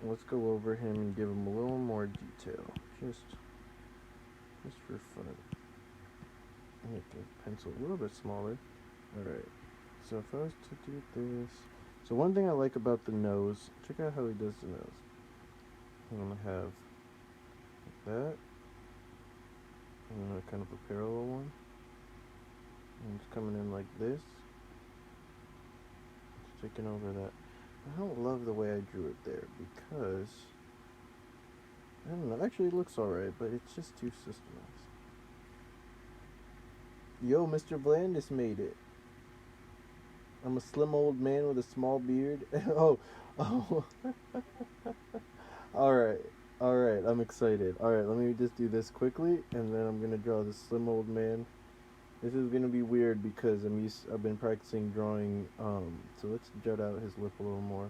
let's go over him and give him a little more detail. Just for fun. Make the pencil a little bit smaller. Alright. So if I was to do this. So one thing I like about the nose, check out how he does the nose. I'm gonna have that. And then kind of a parallel one. And it's coming in like this. It's taking over that. I don't love the way I drew it there because I don't know. Actually, it looks alright, but it's just too systemized. Yo, Mr. Blandis made it. I'm a slim old man with a small beard. oh. Alright. Alright, I'm excited. Alright, let me just do this quickly, and then I'm gonna draw this slim old man. This is gonna be weird because I've been practicing drawing, so let's jut out his lip a little more.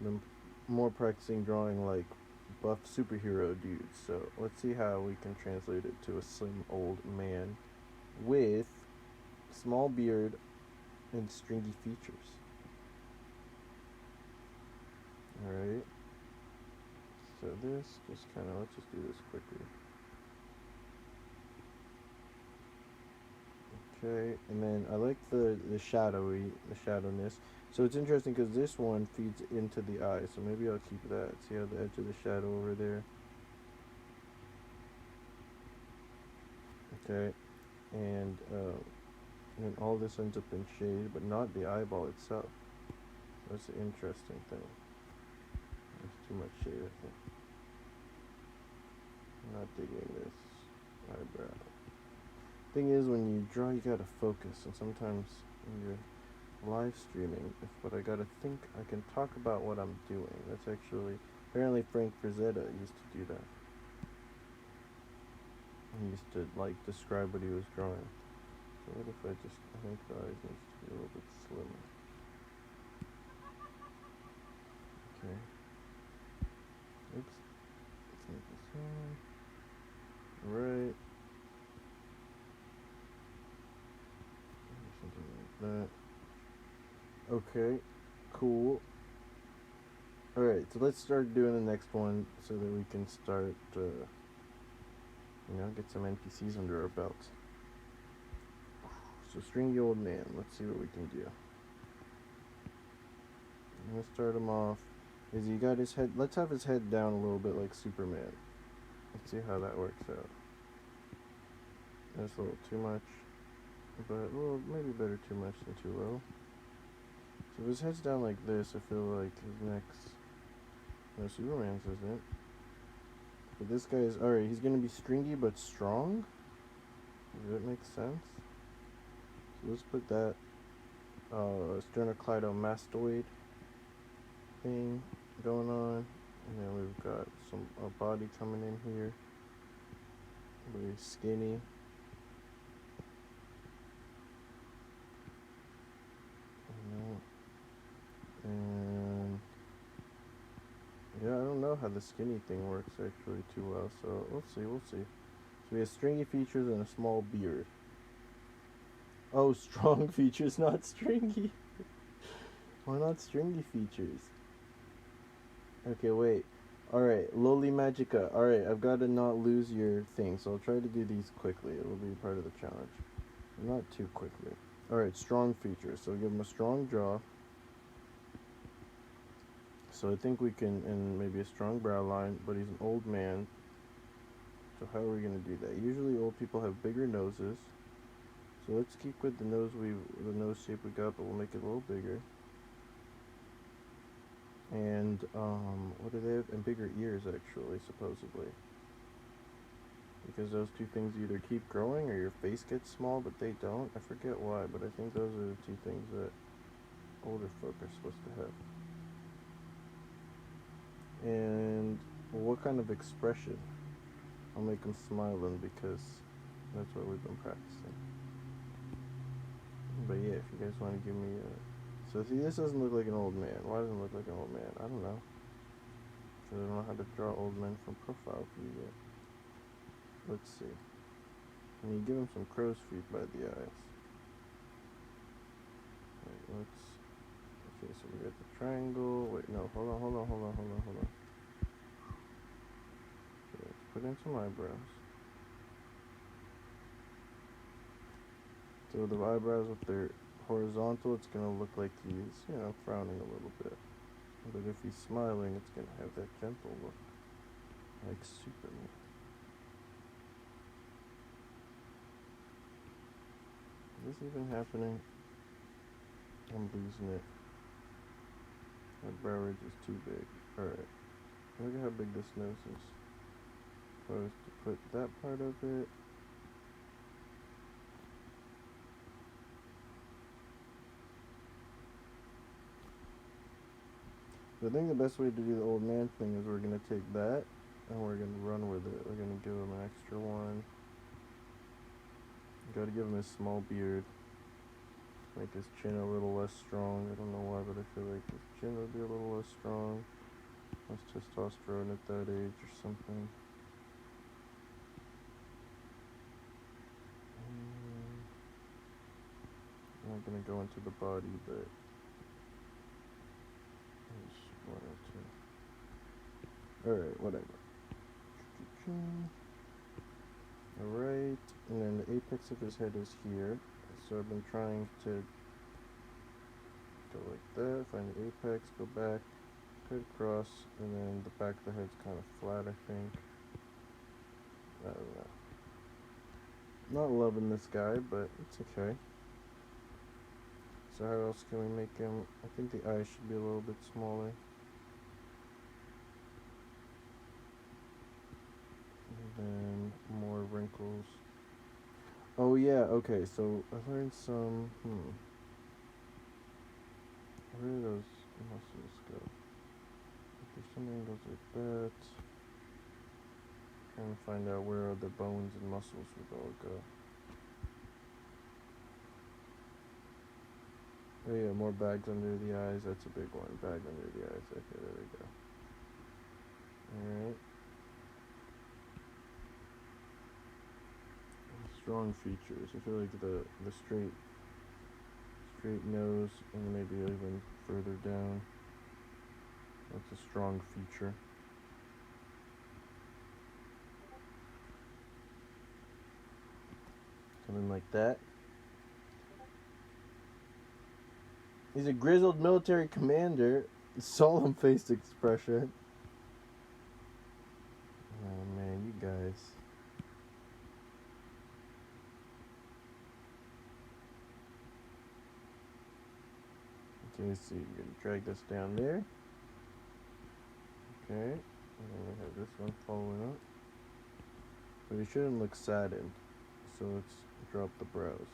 I'm more practicing drawing like buff superhero dudes, so let's see how we can translate it to a slim old man with small beard and stringy features. Alright. So this, let's just do this quickly. Okay, and then I like the shadowness. So it's interesting because this one feeds into the eye, so maybe I'll keep that. See how the edge of the shadow over there? Okay, and then all this ends up in shade, but not the eyeball itself. That's the interesting thing. There's too much shade, I think. I'm not digging this eyebrow. Thing is, when you draw, you gotta focus, and sometimes when you're live streaming, but I gotta think, I can talk about what I'm doing. That's actually, apparently Frank Frazetta used to do that. He used to, like, describe what he was drawing. So what if I think the eyes needs to be a little bit slimmer. Okay. Oops. Let's make this one. Right. Something like that. Okay. Cool. Alright, so let's start doing the next one so that we can start, get some NPCs under our belt. So stringy old man, let's see what we can do. I'm gonna start him off. Is he got his head? Let's have his head down a little bit like Superman. Let's see how that works out. That's a little too much, but well, maybe better too much than too low. So if his head's down like this, I feel like his neck's. No, Superman's isn't. But this guy's alright. He's gonna be stringy but strong. Does that make sense? So let's put that sternocleidomastoid thing going on, and then we've got a body coming in here, very skinny. And yeah, I don't know how the skinny thing works actually too well, so we'll see. So we have stringy features and a small beard. Oh, strong features, not stringy. Why not stringy features? Okay, wait. Alright, Loli Magica. Alright, I've got to not lose your thing, so I'll try to do these quickly. It will be part of the challenge. Not too quickly. Alright, strong features. So give him a strong jaw. So I think we can, and maybe a strong brow line, but he's an old man. So how are we going to do that? Usually old people have bigger noses. So let's keep with the nose shape we got, but we'll make it a little bigger. And what do they have? And bigger ears, actually, supposedly. Because those two things either keep growing or your face gets small, but they don't. I forget why, but I think those are the two things that older folk are supposed to have. And what kind of expression? I'll make them smiling because that's what we've been practicing. But yeah, if you guys want to give me a... So see, this doesn't look like an old man. Why doesn't it look like an old man? I don't know. Because I don't know how to draw old men from profile view yet. Let's see. And you give him some crow's feet by the eyes. Right, okay, so we got the triangle. Wait, no, hold on. put in some eyebrows. So the eyebrows, if they're horizontal, it's gonna look like he's, frowning a little bit. But if he's smiling, it's gonna have that gentle look, like Superman. Is this even happening? I'm losing it. My brow ridge is too big. Alright. Look at how big this nose is. If I was to put that part of it. I think the best way to do the old man thing is we're going to take that and we're going to run with it. We're going to give him an extra one. Got to give him his small beard. Make his chin a little less strong. I don't know why, but I feel like his chin would be a little less strong. Less testosterone at that age or something. I'm not going to go into the body, but one or two. Alright, whatever. Alright, and then the apex of his head is here. So I've been trying to go like that, find the apex, go back, cut across, and then the back of the head's kind of flat, I think. I don't know. Not loving this guy, but it's okay. So how else can we make him? I think the eyes should be a little bit smaller. And then more wrinkles. Oh yeah, okay, so I learned some, where do those muscles go? There's some angles like that. Trying to find out where the bones and muscles would all go. Oh yeah, more bags under the eyes, that's a big one. Bag under the eyes, okay, there we go. Alright. Strong features. I feel like the straight nose and maybe even further down. That's a strong feature. Something like that. He's a grizzled military commander. Solemn-faced expression. Oh man, you guys. Okay, so you're going to drag this down there. Okay, and then we have this one following up. But it shouldn't look saddened, so let's drop the brows.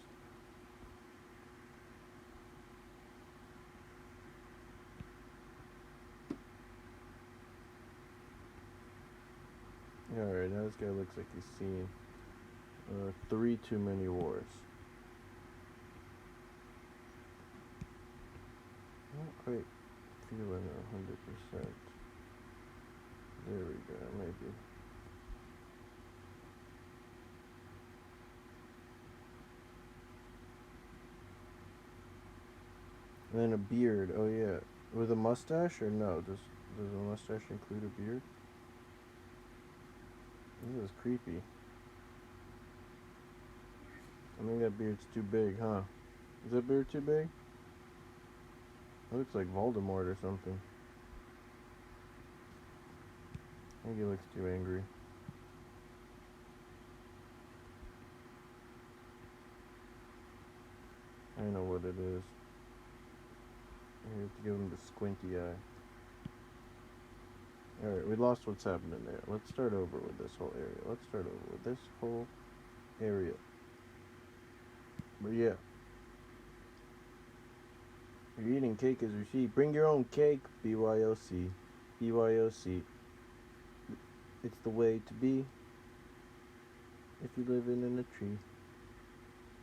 Alright, now this guy looks like he's seen 3 too many wars. Not quite feeling 100%. There we go, maybe. And then a beard, oh yeah. With a mustache or no? Does a mustache include a beard? This is creepy. I think that beard's too big, huh? Is that beard too big? It looks like Voldemort or something. I think he looks too angry. I know what it is. You have to give him the squinty eye. Alright, we lost what's happening there. Let's start over with this whole area. But yeah. You're eating cake as you see. Bring your own cake, BYOC. BYOC. It's the way to be if you live in a tree.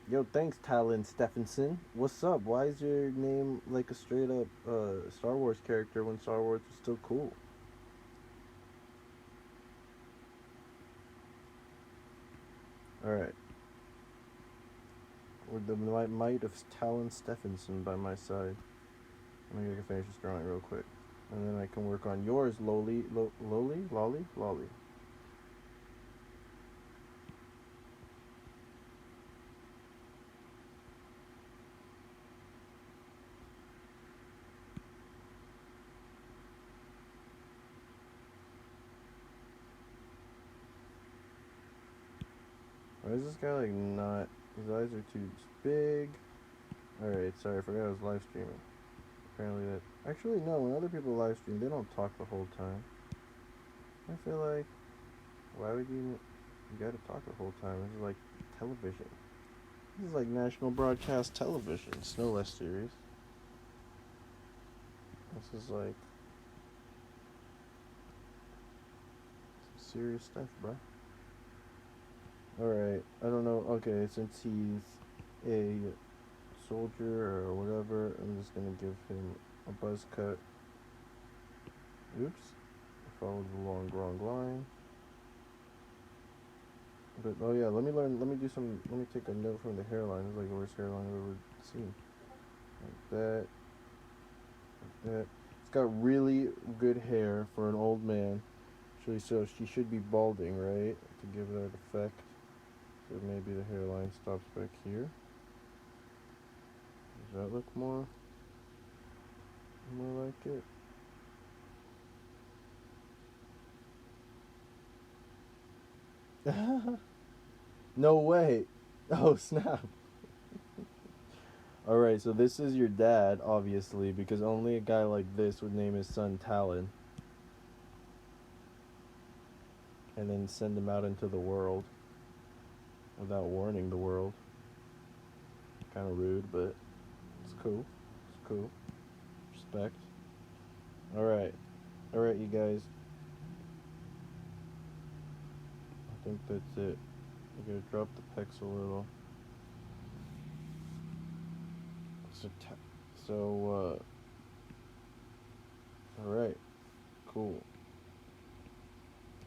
Yo, thanks, Talon Stephenson. What's up? Why is your name like a straight up Star Wars character when Star Wars was still cool? Alright. With the might of Talon Stephenson by my side. I'm gonna finish this drawing real quick. And then I can work on yours, Lolly. Why is this guy like not? His eyes are too big. Alright, sorry, I forgot I was live streaming. Apparently that. Actually, no, when other people live stream, they don't talk the whole time. I feel like. Why would you. You gotta talk the whole time. This is like television. This is like national broadcast television. It's no less serious. This is like. Some serious stuff, bro. Alright, I don't know. Okay, since he's a soldier or whatever, I'm just gonna give him a buzz cut. Oops. I followed the wrong line. But oh yeah, let me take a note from the hairline. It's like the worst hairline I've ever seen. Like that. Like that. It's got really good hair for an old man. Actually, so she should be balding, right? To give that effect. So maybe the hairline stops back here. Does that look more like it? No way. Oh, snap. Alright, so this is your dad, obviously, because only a guy like this would name his son Talon. And then send him out into the world without warning the world. Kind of rude, but it's cool. It's cool. Respect. Alright. Alright, you guys. I think that's it. I'm gonna drop the pecs a little. Alright. Cool.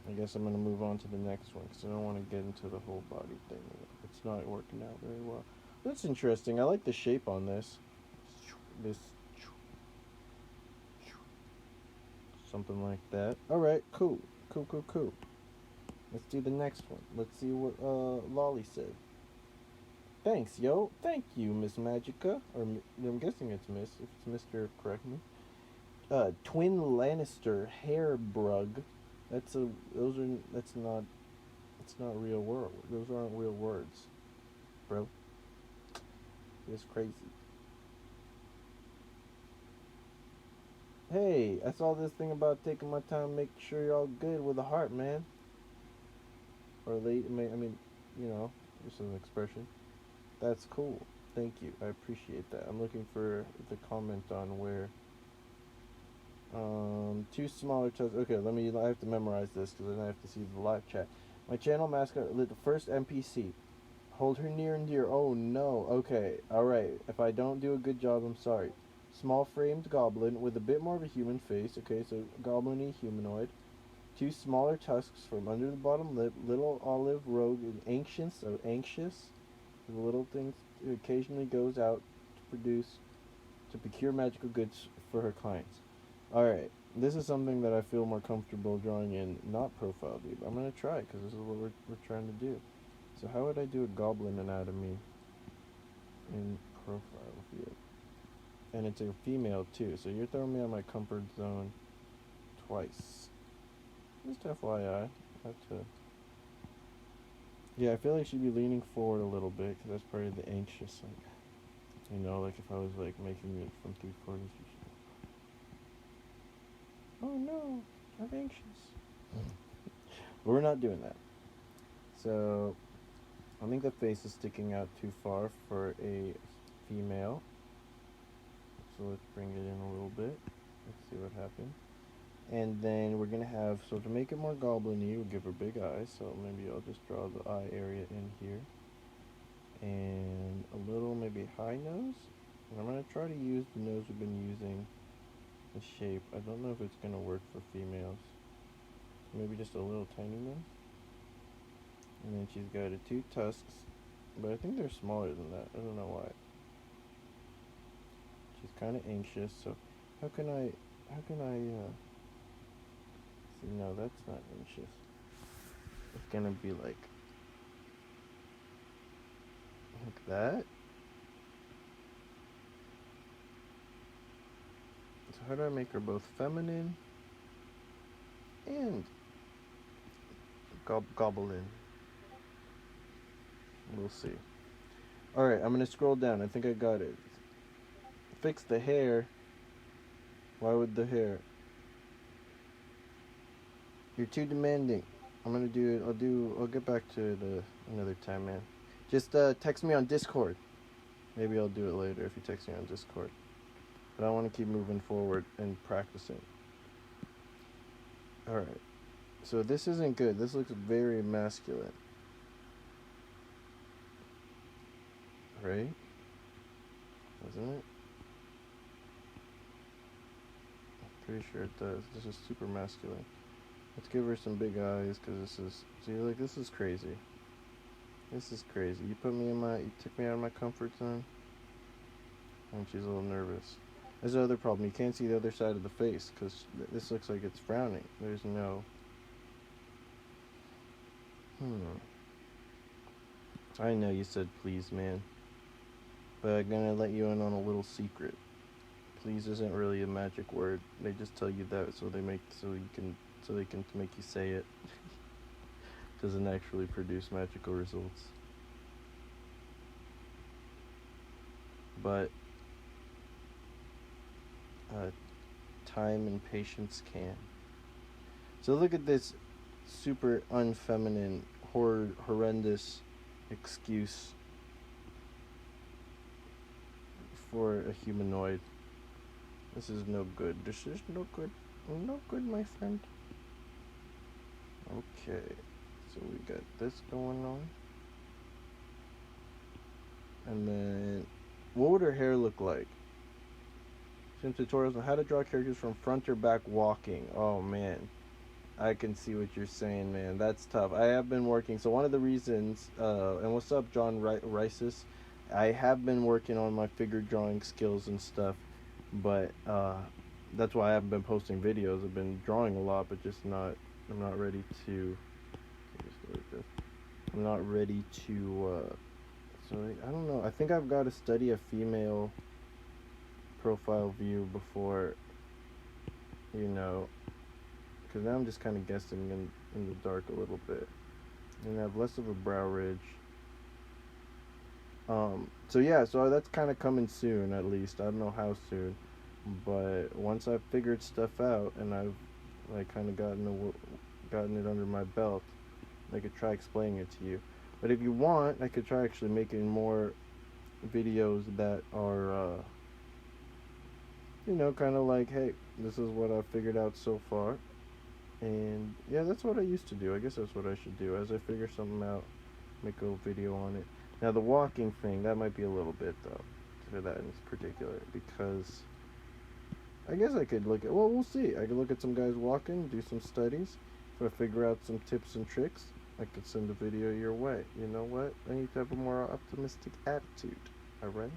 I guess I'm gonna move on to the next one because I don't want to get into the whole body thing. It's not working out very well. That's interesting. I like the shape on this. Something like that. Alright, cool. Cool. Let's do the next one. Let's see what Lolly said. Thanks, yo. Thank you, Miss Magica. Or I'm guessing it's Miss. If it's Mr., correct me. Twin Lannister Hairbrug. That's not real word. Those aren't real words, bro. It's crazy. Hey, I saw this thing about taking my time, make sure you're all good with a heart, man. Or late, I mean, you know, just an expression. That's cool. Thank you. I appreciate that. I'm looking for the comment on where. Two smaller toes. Okay, I have to memorize this because then I have to see the live chat. My channel mascot, the first NPC. Hold her near and dear. Oh no. Okay, alright. If I don't do a good job, I'm sorry. Small framed goblin with a bit more of a human face. Okay, so goblin-y humanoid. Two smaller tusks from under the bottom lip. Little olive rogue and anxious. The little things occasionally goes out to procure magical goods for her clients. Alright, this is something that I feel more comfortable drawing in, not profile view, but I'm going to try because this is what we're trying to do. So how would I do a goblin anatomy in profile view? And it's a female too, so you're throwing me on my comfort zone twice. Just FYI. Yeah, I feel like she'd be leaning forward a little bit because that's part of the anxious, like if I was like making it from 3/4. Oh no, I'm anxious. But we're not doing that. So I think the face is sticking out too far for a female. So let's bring it in a little bit. Let's see what happens. And then we're gonna have, so to make it more goblin-y, we'll give her big eyes. So maybe I'll just draw the eye area in here. And a little maybe high nose. And I'm gonna try to use the nose we've been using. The shape. I don't know if it's gonna work for females. Maybe just a little tiny nose. And then she's got two tusks, but I think they're smaller than that. I don't know why. She's kind of anxious. So how can I? See, no, that's not anxious. It's gonna be like that. So how do I make her both feminine and goblin? We'll see. Alright, I'm gonna scroll down. I think I got it. Fix the hair. Why would the hair? You're too demanding. I'm gonna do it. I'll get back to it another time, man. Just text me on Discord. Maybe I'll do it later if you text me on Discord. But I want to keep moving forward and practicing. Alright. So this isn't good. This looks very masculine. Right? Doesn't it? I'm pretty sure it does. This is super masculine. Let's give her some big eyes, because this is crazy. This is crazy. You took me out of my comfort zone. And she's a little nervous. There's another problem. You can't see the other side of the face, because this looks like it's frowning. There's no... I know you said please, man. But I'm gonna let you in on a little secret. Please isn't really a magic word. They just tell you that so they can make you say it. Doesn't actually produce magical results. But time and patience can. So look at this super unfeminine, horrendous excuse for a humanoid. This is no good. This is no good. No good, my friend. Okay, so we got this going on. And then, what would her hair look like? Some tutorials on how to draw characters from front or back walking. Oh man, I can see what you're saying, man. That's tough. I have been working. So one of the reasons, and what's up, John Rices? I have been working on my figure drawing skills and stuff, but that's why I haven't been posting videos. I've been drawing a lot, but I'm not ready to. I'm not ready to. So I don't know. I think I've got to study a female profile view before, because now I'm just kind of guessing in the dark a little bit, and I have less of a brow ridge. So that's kind of coming soon, at least. I don't know how soon, but once I've figured stuff out and I've kind of gotten it under my belt, I could try explaining it to you. But if you want, I could try actually making more videos that are kind of like, hey, this is what I've figured out so far. And yeah, that's what I used to do. I guess that's what I should do. As I figure something out, make a video on it. Now the walking thing, that might be a little bit though, for that in particular, because I guess I could look at, well, we'll see. I could look at some guys walking, do some studies. If I figure out some tips and tricks, I could send a video your way. You know what? I need to have a more optimistic attitude. Alright?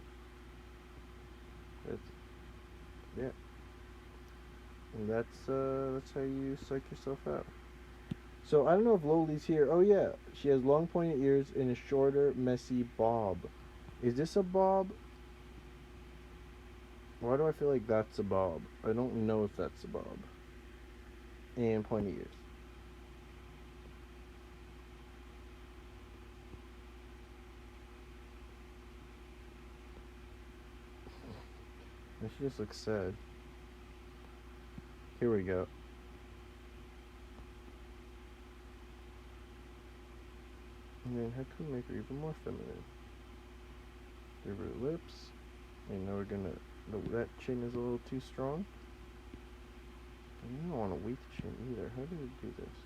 Yeah. And that's how you psych yourself out. So I don't know if Loli's here. Oh yeah, she has long pointed ears and a shorter, messy bob. Is this a bob? Why do I feel like that's a bob? I don't know if that's a bob. And pointy ears. And she just looks sad. Here we go. And then how can we make her even more feminine? Give her lips. And now we're gonna... that chin is a little too strong. And you don't want a weak chin either. How do we do this?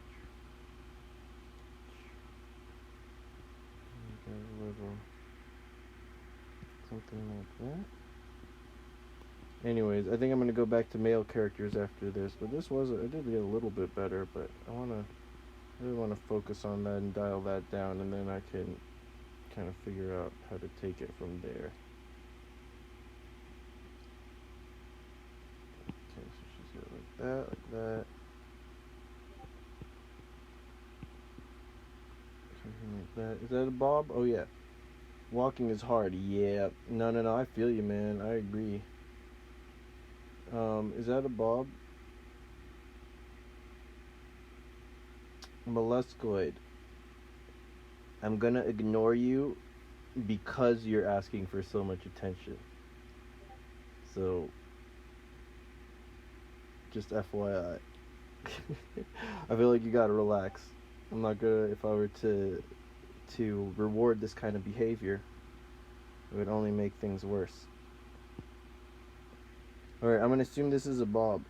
A little... something like that. Anyways, I think I'm gonna go back to male characters after this. But this I did get a little bit better, but I really want to focus on that and dial that down, and then I can kind of figure out how to take it from there. Okay, so she's got like that. Something like that. Is that a bob? Oh yeah. Walking is hard. Yeah. No. I feel you, man. I agree. Is that a bob? Molluscoid. I'm gonna ignore you because you're asking for so much attention. So, just FYI. I feel like you gotta relax. I'm not gonna, if I were to reward this kind of behavior, it would only make things worse. Alright, I'm gonna assume this is a Bob.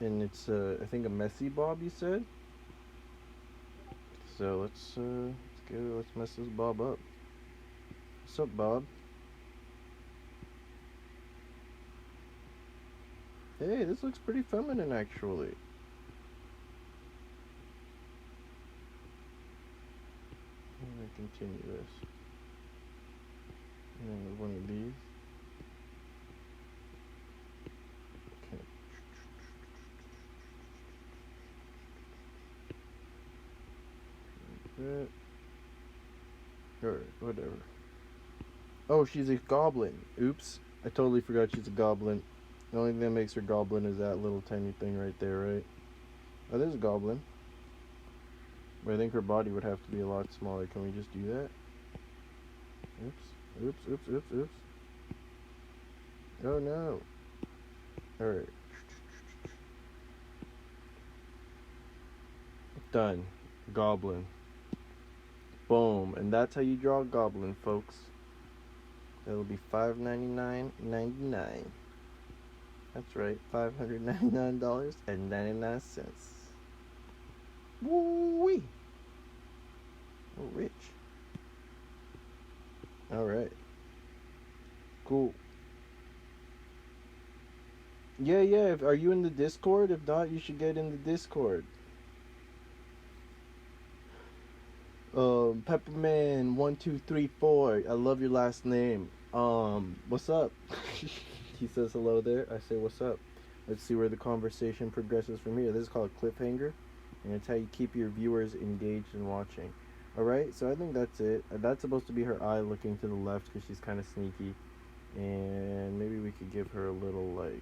And it's, I think a messy Bob, you said? So let's mess this Bob up. What's up, Bob? Hey, this looks pretty feminine, actually. I'm gonna continue this. And then one of these. Okay. Alright, whatever. Oh, she's a goblin. Oops. I totally forgot she's a goblin. The only thing that makes her goblin is that little tiny thing right there, right? Oh, there's a goblin. But I think her body would have to be a lot smaller. Can we just do that? Oops. Oh no. Alright. Done. Goblin. Boom. And that's how you draw a goblin, folks. It'll be $599.99. That's right, $599.99. Woo-wee! Oh, rich. Alright. Cool. Yeah. Are you in the Discord? If not, you should get in the Discord. Pepperman1234. I love your last name. What's up? He says hello there. I say what's up. Let's see where the conversation progresses from here. This is called cliffhanger, and it's how you keep your viewers engaged and watching. Alright, so I think that's it. That's supposed to be her eye looking to the left because she's kind of sneaky. And maybe we could give her a little, like,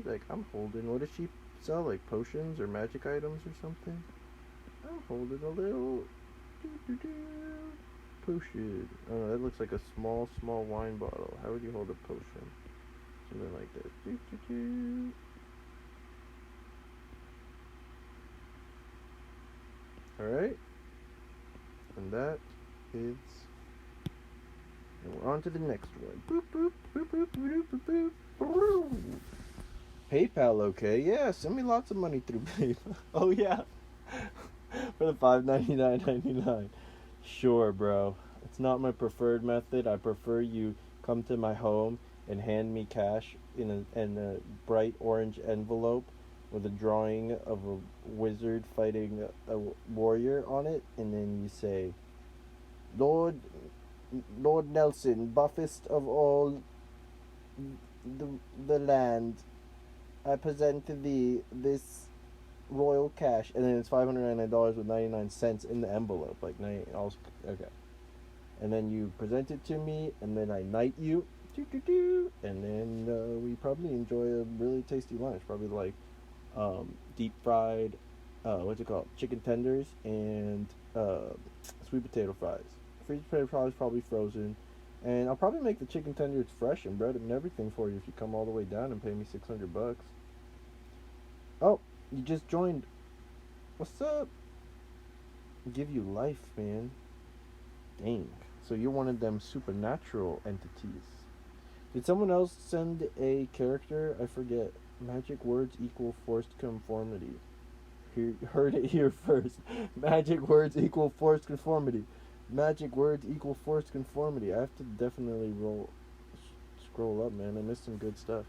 like, I'm holding. What does she sell? Like potions or magic items or something? I'm holding a little potion. Oh, that looks like a small wine bottle. How would you hold a potion? Something like this. Alright. And that is... And we're on to the next one. PayPal, okay? Yeah, send me lots of money through PayPal. Oh, yeah. For the $599.99. Sure, bro. It's not my preferred method. I prefer you come to my home and hand me cash in a bright orange envelope with a drawing of a wizard fighting a warrior on it, and then you say, Lord Nelson, buffest of all the land, I present to thee this royal cash, and then it's $599.99 in the envelope, like okay. And then you present it to me, and then I knight you, and then we probably enjoy a really tasty lunch, probably like deep fried, what's it called, chicken tenders, and sweet potato fries. Sweet potato fries probably frozen, and I'll probably make the chicken tenders fresh and breaded and everything for you if you come all the way down and pay me $600. Oh, you just joined. What's up? Give you life, man. Dang. So you're one of them supernatural entities. Did someone else send a character? I forget. Magic words equal forced conformity. Heard it here first. Magic words equal forced conformity. Magic words equal forced conformity. I have to definitely scroll up, man. I missed some good stuff.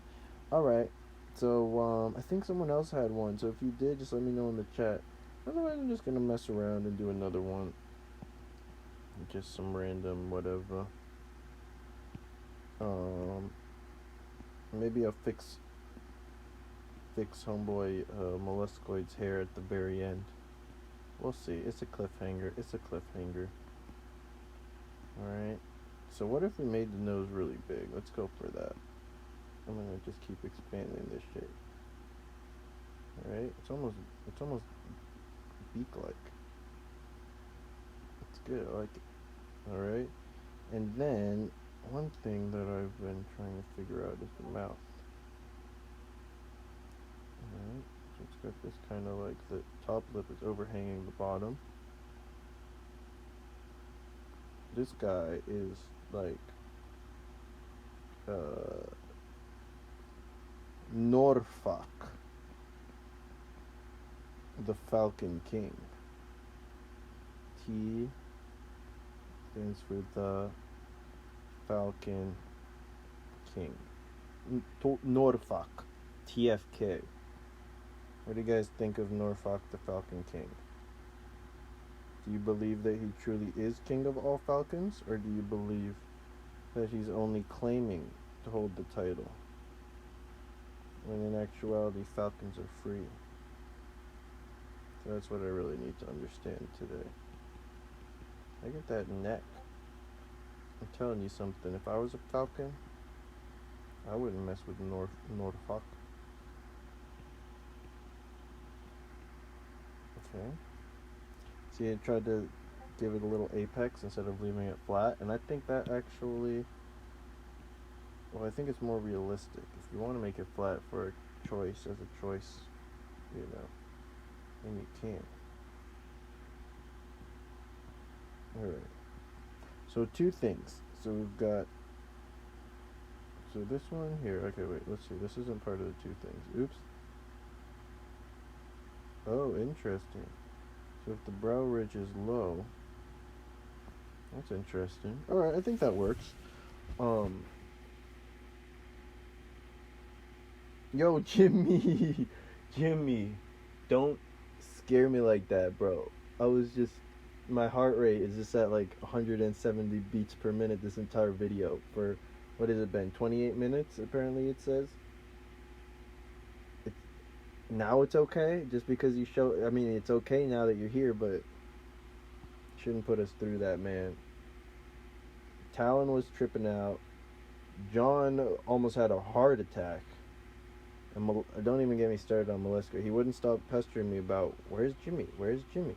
Alright. So, I think someone else had one. So if you did, just let me know in the chat. Otherwise, I'm just gonna mess around and do another one. Just some random whatever. Maybe I'll fix homeboy Molluscoid's hair at the very end. We'll see. It's a cliffhanger. Alright. So what if we made the nose really big? Let's go for that. I'm gonna just keep expanding this shit. Alright. It's almost speak like. It's good. I like it. All right. And then one thing that I've been trying to figure out is the mouth. Alright, so it's got this kind of like the top lip is overhanging the bottom. This guy is like Norfolk, the Falcon King. T stands for the Falcon King. Norfolk, TFK. What do you guys think of Norfolk the Falcon King? Do you believe that he truly is king of all falcons, or do you believe that he's only claiming to hold the title, when in actuality falcons are free? So that's what I really need to understand today. Look at that neck. I'm telling you something, if I was a falcon, I wouldn't mess with Norfolk. Okay. See, I tried to give it a little apex instead of leaving it flat, and I think that actually, well, I think it's more realistic. If you want to make it flat for a choice, as a choice, you know, then you can. Alright. So two things. So we've got, so this one here, okay, wait, let's see, this isn't part of the two things. Oops. Oh, interesting. So if the brow ridge is low, that's interesting. Alright, I think that works. Yo, Jimmy! Jimmy, don't scare me like that, bro. I was just, my heart rate is just at like 170 beats per minute this entire video for, what has it been, 28 minutes, apparently it says? Now it's okay just because you show. I mean, it's okay now that you're here, but shouldn't put us through that, man. Talon was tripping out. John almost had a heart attack. And don't even get me started on Molesco. He wouldn't stop pestering me about, where's Jimmy? Where's Jimmy?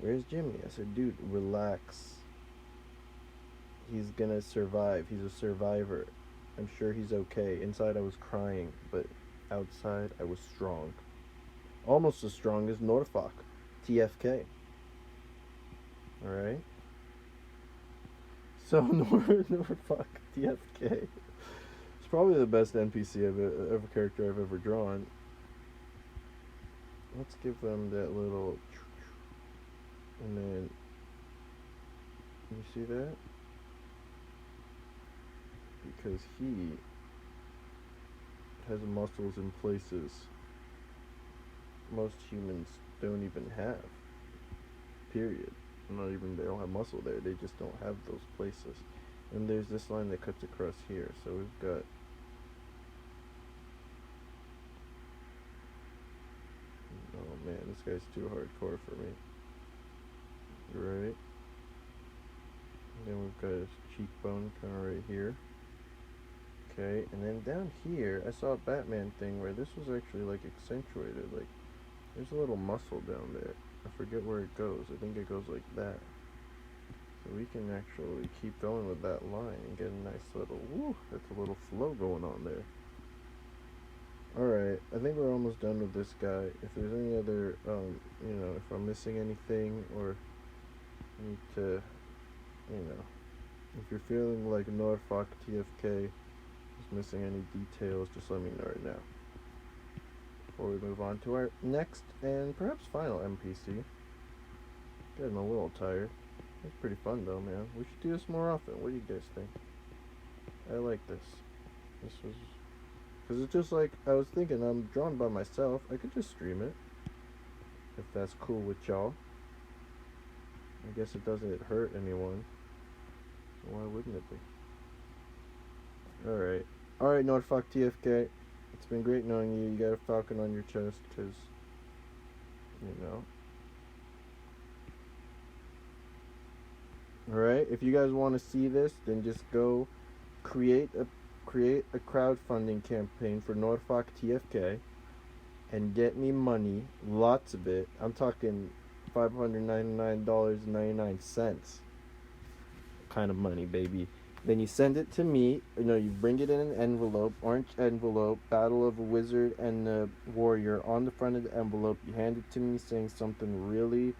Where's Jimmy? I said, dude, relax. He's gonna survive. He's a survivor. I'm sure he's okay. Inside I was crying, but outside I was strong. Almost as strong as Norfolk, TFK. Alright? So Norfolk, TFK. It's probably the best NPC character I've ever drawn. Let's give them that little, and then, you see that? Because he has muscles in places most humans don't even have. Period. Not even, they don't have muscle there, they just don't have those places. And there's this line that cuts across here, so we've got, oh man, this guy's too hardcore for me. Right? And then we've got his cheekbone kind of right here. Okay, and then down here, I saw a Batman thing where this was actually like accentuated. Like, there's a little muscle down there. I forget where it goes. I think it goes like that. So we can actually keep going with that line and get a nice little, woo, that's a little flow going on there. Alright, I think we're almost done with this guy. If there's any other, you know, if I'm missing anything or need to, you know, if you're feeling like Norfolk TFK is missing any details, just let me know right now. Before we move on to our next and perhaps final NPC. Getting a little tired. It's pretty fun though, man. We should do this more often. What do you guys think? I like this. This was, because it's just like, I was thinking, I'm drawn by myself. I could just stream it, if that's cool with y'all. I guess it doesn't hurt anyone, so why wouldn't it be? Alright. Alright, Norfolk TFK. It's been great knowing you. You got a falcon on your chest, because, you know. Alright, if you guys want to see this, then just go create a crowdfunding campaign for Norfolk TFK and get me money, lots of it. I'm talking $599.99 kind of money, baby. Then you send it to me. You bring it in an envelope, orange envelope, Battle of a Wizard and a Warrior on the front of the envelope. You hand it to me saying something really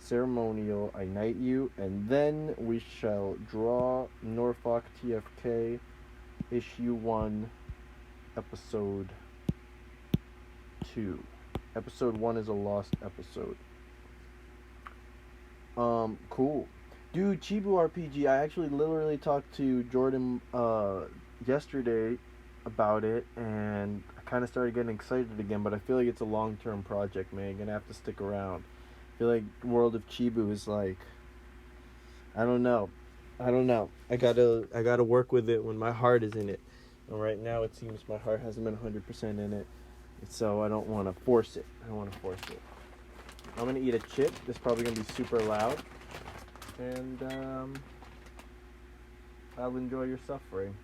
ceremonial. I knight you, and then we shall draw Norfolk TFK issue 1, episode 2. Episode 1 is a lost episode. Cool. Dude, Chibu RPG, I actually literally talked to Jordan yesterday about it, and I kind of started getting excited again, but I feel like it's a long-term project, man. You're gonna have to stick around. I feel like World of Chibu is like, I don't know. I gotta work with it when my heart is in it. And right now it seems my heart hasn't been 100% in it. So I don't want to force it. I'm gonna eat a chip. It's probably gonna be super loud. And I'll enjoy your suffering.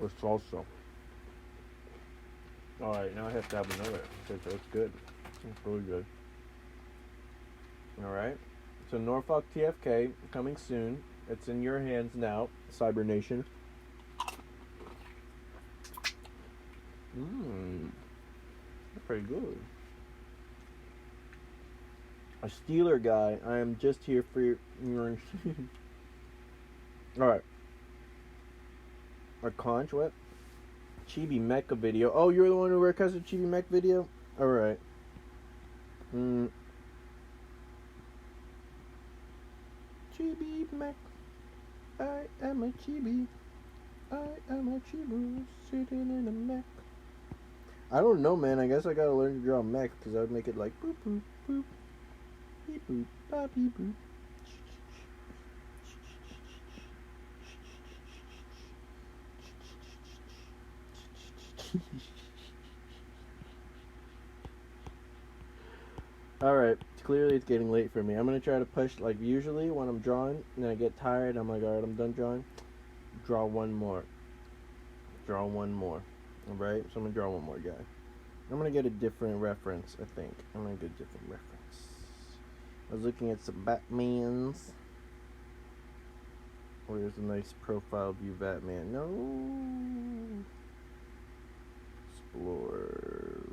With salsa. Alright, now I have to have another. It's good. It's really good. Alright. So Norfolk TFK coming soon. It's in your hands now, Cyber Nation. That's pretty good. A Steeler guy. I am just here for your Alright. A conch, what? Chibi Mecha video. Oh, you're the one who requested Chibi Mech video? Alright. Chibi Mech. I am a chibi. I am a chibu sitting in a mech. I don't know, man. I guess I gotta learn to draw mech because I would make it like boop boop boop. Beep boop, ba beep boop. Alright, clearly it's getting late for me. I'm gonna try to push, like usually when I'm drawing and I get tired, I'm like, alright, I'm done drawing. Draw one more. Alright, so I'm gonna draw one more guy. I'm gonna get a different reference, I think. I'm gonna get a different reference. I was looking at some Batmans. Where's a nice profile view Batman? No. Explore.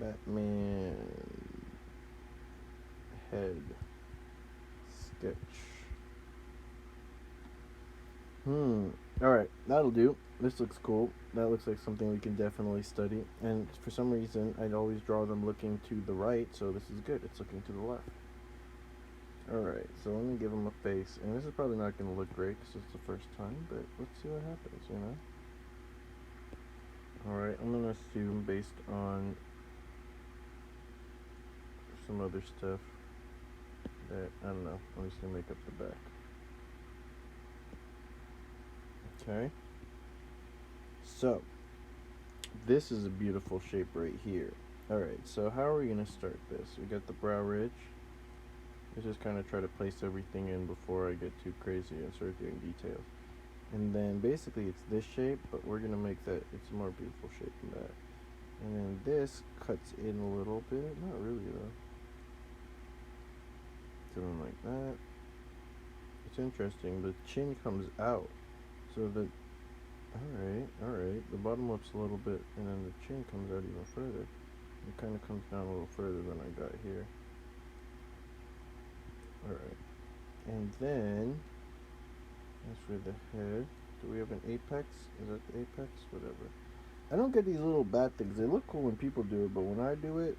Batman. Head. Sketch. Alright, that'll do. This looks cool. That looks like something we can definitely study. And for some reason, I'd always draw them looking to the right, so this is good. It's looking to the left. Alright, so let me give him a face. And this is probably not going to look great because it's the first time, but let's see what happens, Alright, I'm going to assume based on some other stuff that, I don't know, I'm just going to make up the back. Okay. So, this is a beautiful shape right here. Alright, so how are we going to start this? We got the brow ridge. Let's just kind of try to place everything in before I get too crazy and start doing details. And then basically it's this shape, but we're going to make that, it's a more beautiful shape than that. And then this cuts in a little bit. Not really though. Something like that. It's interesting. The chin comes out. So that, alright. The bottom lip's a little bit, and then the chin comes out even further. It kind of comes down a little further than I got here. Alright. And then, as for the head, do we have an apex? Is that the apex? Whatever. I don't get these little bat things. They look cool when people do it, but when I do it,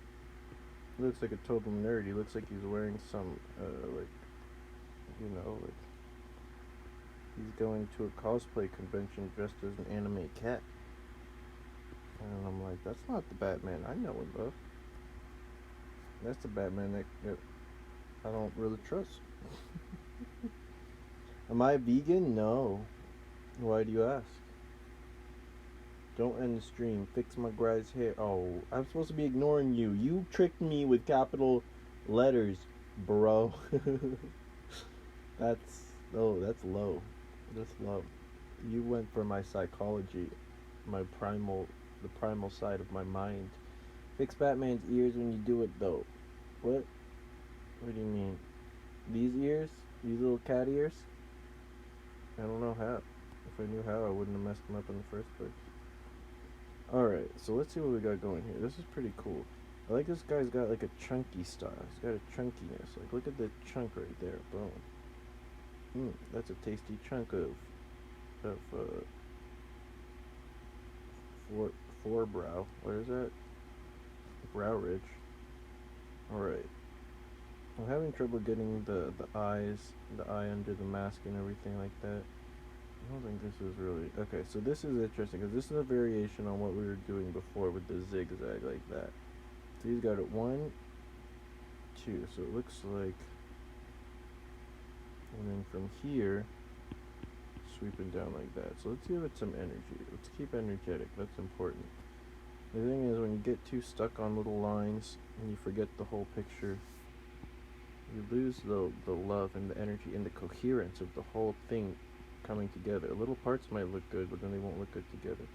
it looks like a total nerd. He looks like he's wearing some, like, he's going to a cosplay convention dressed as an anime cat. And I'm like, that's not the Batman I know and love. That's the Batman that I don't really trust. Am I vegan? No. Why do you ask? Don't end the stream. Fix my guy's hair. Oh, I'm supposed to be ignoring you. You tricked me with capital letters, bro. That's low. That's low. You went for my psychology, the primal side of my mind. Fix Batman's ears when you do it though. What? What do you mean? These ears? These little cat ears? I don't know how. If I knew how, I wouldn't have messed them up in the first place. Alright, so let's see what we got going here. This is pretty cool. I like this guy's got like a chunky style. He's got a chunkiness. Like, look at the chunk right there. Boom. That's a tasty chunk of forebrow. What is that? Brow ridge. Alright. I'm having trouble getting the eyes, the eye under the mask and everything like that. I don't think this is really... Okay, so this is interesting because this is a variation on what we were doing before with the zigzag like that. So he's got it 1, 2, so it looks like... And then from here, sweeping down like that. So let's give it some energy. Let's keep energetic, that's important. The thing is, when you get too stuck on little lines and you forget the whole picture, you lose the love and the energy and the coherence of the whole thing coming together. Little parts might look good, but then they won't look good together.